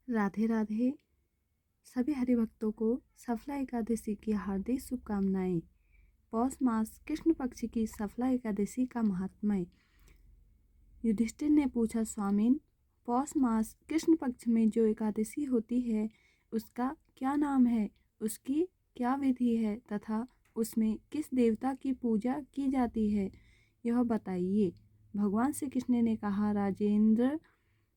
राधे राधे। सभी हरिभक्तों को सफला एकादशी की हार्दिक शुभकामनाएं। पौष मास कृष्ण पक्ष की सफला एकादशी का महात्म्य। युधिष्ठिर ने पूछा, स्वामीन, पौष मास कृष्ण पक्ष में जो एकादशी होती है उसका क्या नाम है, उसकी क्या विधि है तथा उसमें किस देवता की पूजा की जाती है, यह बताइए। भगवान श्री कृष्ण ने कहा, राजेंद्र,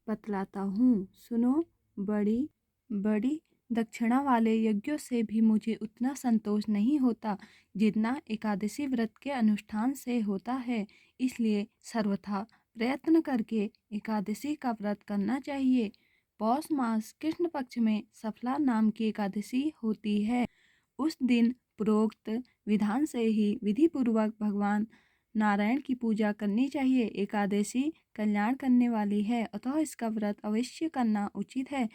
बतलाता हूँ, सुनो। बड़ी बड़ी दक्षिणा वाले यज्ञों से भी मुझे उतना संतोष नहीं होता जितना एकादशी व्रत के अनुष्ठान से होता है। इसलिए सर्वथा प्रयत्न करके एकादशी का व्रत करना चाहिए। पौष मास कृष्ण पक्ष में सफला नाम की एकादशी होती है। उस दिन प्रोक्त विधान से ही विधि पूर्वक भगवान नारायण की पूजा करनी चाहिए। एकादशी कल्याण करने वाली है, अतः इसका व्रत अवश्य करना उचित है।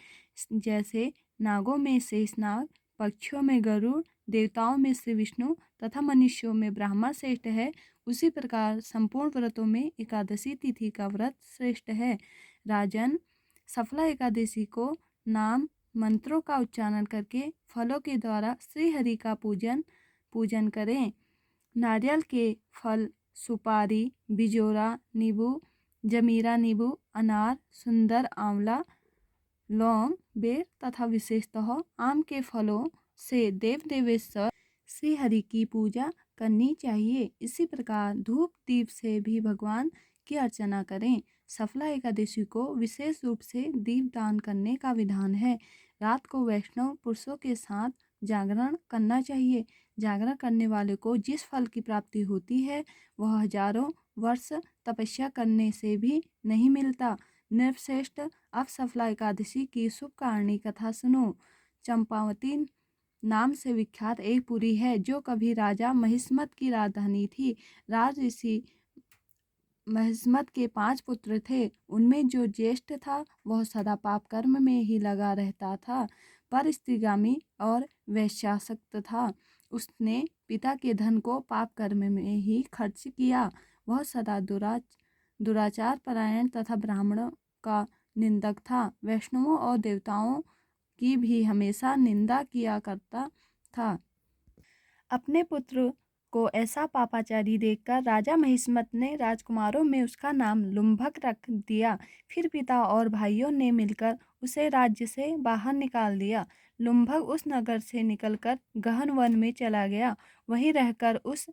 जैसे नागों में शेषनाग, पक्षियों में गरुड़, देवताओं में श्री विष्णु तथा मनुष्यों में ब्रह्मा श्रेष्ठ है, उसी प्रकार संपूर्ण व्रतों में एकादशी तिथि का व्रत श्रेष्ठ है। राजन, सफला एकादशी को नाम मंत्रों का उच्चारण करके फलों के द्वारा श्री हरि का पूजन करें। नारियल के फल, सुपारी, बिजोरा नींबू, जमीरा नींबू, अनार, सुंदर आंवला, लौंग, बेर तथा विशेषतः आम के फलों से देव देवेश्वर श्री हरि की पूजा करनी चाहिए। इसी प्रकार धूप दीप से भी भगवान की अर्चना करें। सफला एकादशी को विशेष रूप से दीप दान करने का विधान है। रात को वैष्णव पुरुषों के साथ जागरण करना चाहिए। जागरण करने वाले को जिस फल की प्राप्ति होती है वह हजारों वर्ष तपस्या करने से भी नहीं मिलता। नृपश्रेष्ठ, अब सफला एकादशी की शुभ कारणी कथा सुनो। चंपावती नाम से विख्यात एक पुरी है जो कभी राजा महिष्मत की राजधानी थी। राज ऋषि महिष्मत के 5 पुत्र थे। उनमें जो ज्येष्ठ था वह सदा पाप कर्म में ही लगा रहता था, पर स्त्रीगामी और वैश्यासक्त था। उसने पिता के धन को पाप कर्म में ही खर्च किया। वह सदा दुराचार परायण तथा ब्राह्मणों का निंदक था। वैष्णवों और देवताओं की भी हमेशा निंदा किया करता था। अपने पुत्र को ऐसा पापाचारी देखकर राजा महिष्मत ने राजकुमारों में उसका नाम लुम्भक रख दिया। फिर पिता और भाइयों ने मिलकर उसे राज्य से बाहर निकाल दिया। लुम्भक उस नगर से निकलकर गहन वन में चला गया। वहीं रहकर उस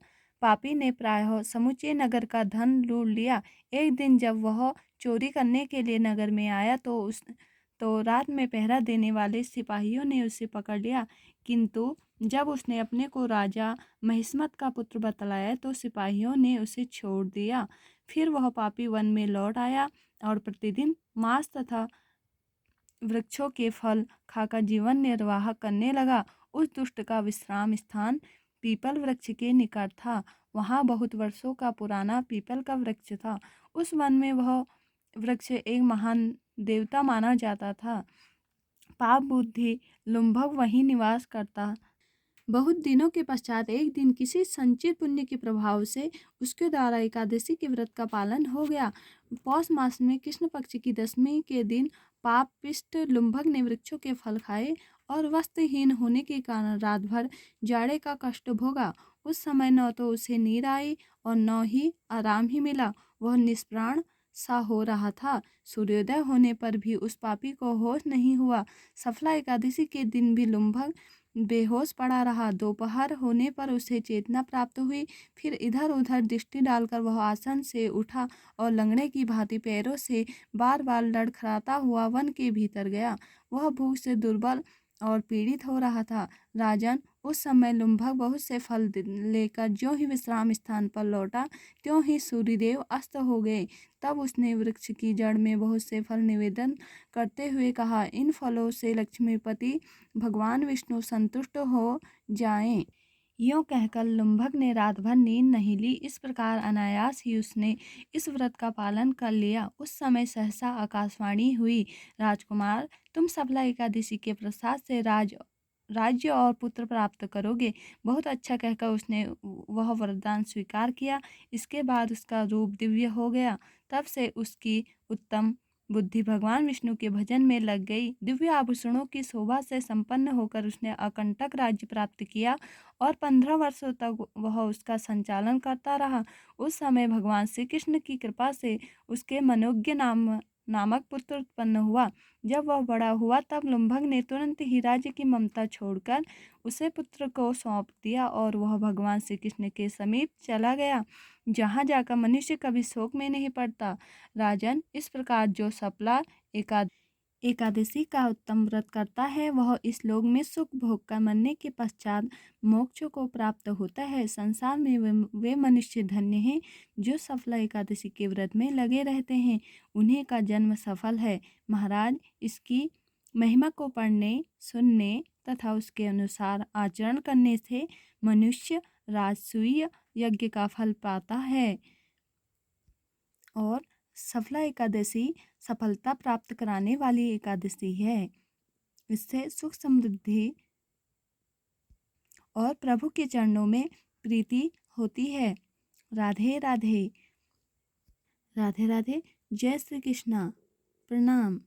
पापी ने प्रायः समुचे नगर का धन लूट लिया। एक दिन जब वह चोरी करने के लिए नगर में आया तो रात में पहरा देने वाले सिपाहियों ने उसे पकड़ लिया, किंतु जब उसने अपने को राजा महिष्मत का पुत्र बतलाया तो सिपाहियों ने उसे छोड़ दिया। फिर वह पापी वन में लौट आया और प्रतिदिन मांस तथा वृक्षों के फल खाकर जीवन निर्वाह करने लगा। उस दुष्ट का विश्राम स्थान पीपल वृक्ष के निकट था। वहाँ बहुत वर्षों का पुराना पीपल का वृक्ष था। उस वन में वह वृक्ष एक महान देवता माना जाता था। पाप बुद्धि लुम्भक वहीं निवास करता। बहुत दिनों के पश्चात एक दिन किसी संचित पुण्य के प्रभाव से उसके द्वारा एकादशी के व्रत का पालन हो गया। पौष मास में कृष्ण पक्ष की दशमी के दिन पापिष्ट लुम्भक ने वृक्षों के फल खाए और वस्त्रहीन होने के कारण रात भर जाड़े का कष्ट भोगा। उस समय न तो उसे नींद आई और न ही आराम ही मिला। वह निष्प्राण सा हो रहा था। सूर्योदय होने पर भी उस पापी को होश नहीं हुआ। सफला एकादशी के दिन भी लुम्भक बेहोश पड़ा रहा। दोपहर होने पर उसे चेतना प्राप्त हुई। फिर इधर उधर दृष्टि डालकर वह आसन से उठा और लंगड़े की भांति पैरों से बार बार लड़खड़ाता हुआ वन के भीतर गया। वह भूख से दुर्बल और पीड़ित हो रहा था। राजन, उस समय लुम्भक बहुत से फल लेकर ज्यों ही विश्राम स्थान पर लौटा त्यों ही सूर्यदेव अस्त हो गए। तब उसने वृक्ष की जड़ में बहुत से फल निवेदन करते हुए कहा, इन फलों से लक्ष्मीपति भगवान विष्णु संतुष्ट हो जाएं। यूँ कहकर लुम्भक ने रात भर नींद नहीं ली। इस प्रकार अनायास ही उसने इस व्रत का पालन कर लिया। उस समय सहसा आकाशवाणी हुई, राजकुमार, तुम सफला एकादशी के प्रसाद से राज्य और पुत्र प्राप्त करोगे। बहुत अच्छा कहकर उसने वह वरदान स्वीकार किया। इसके बाद उसका रूप दिव्य हो गया। तब से उसकी उत्तम बुद्धि भगवान विष्णु के भजन में लग गई। दिव्य आभूषणों की शोभा से संपन्न होकर उसने अकंटक राज्य प्राप्त किया और 15 वर्षों तक वह उसका संचालन करता रहा। उस समय भगवान श्री कृष्ण की कृपा से उसके मनोज्ञ नामक पुत्र उत्पन्न हुआ। जब वह बड़ा हुआ तब लुम्भग ने तुरंत ही राज्य की ममता छोड़कर उसे पुत्र को सौंप दिया और वह भगवान श्री कृष्ण के समीप चला गया, जहाँ जाकर मनुष्य कभी शोक में नहीं पड़ता। राजन, इस प्रकार जो सफला एकादशी का उत्तम व्रत करता है वह इस लोक में सुख भोग कर मरने के पश्चात मोक्ष को प्राप्त होता है। संसार में वे मनुष्य धन्य हैं जो सफला एकादशी के व्रत में लगे रहते हैं, उन्हीं का जन्म सफल है। महाराज, इसकी महिमा को पढ़ने, सुनने तथा उसके अनुसार आचरण करने से मनुष्य राजसूय यज्ञ का फल पाता है और सफला एकादशी सफलता प्राप्त कराने वाली एकादशी है। इससे सुख समृद्धि और प्रभु के चरणों में प्रीति होती है। राधे राधे। राधे राधे। जय श्री कृष्णा। प्रणाम।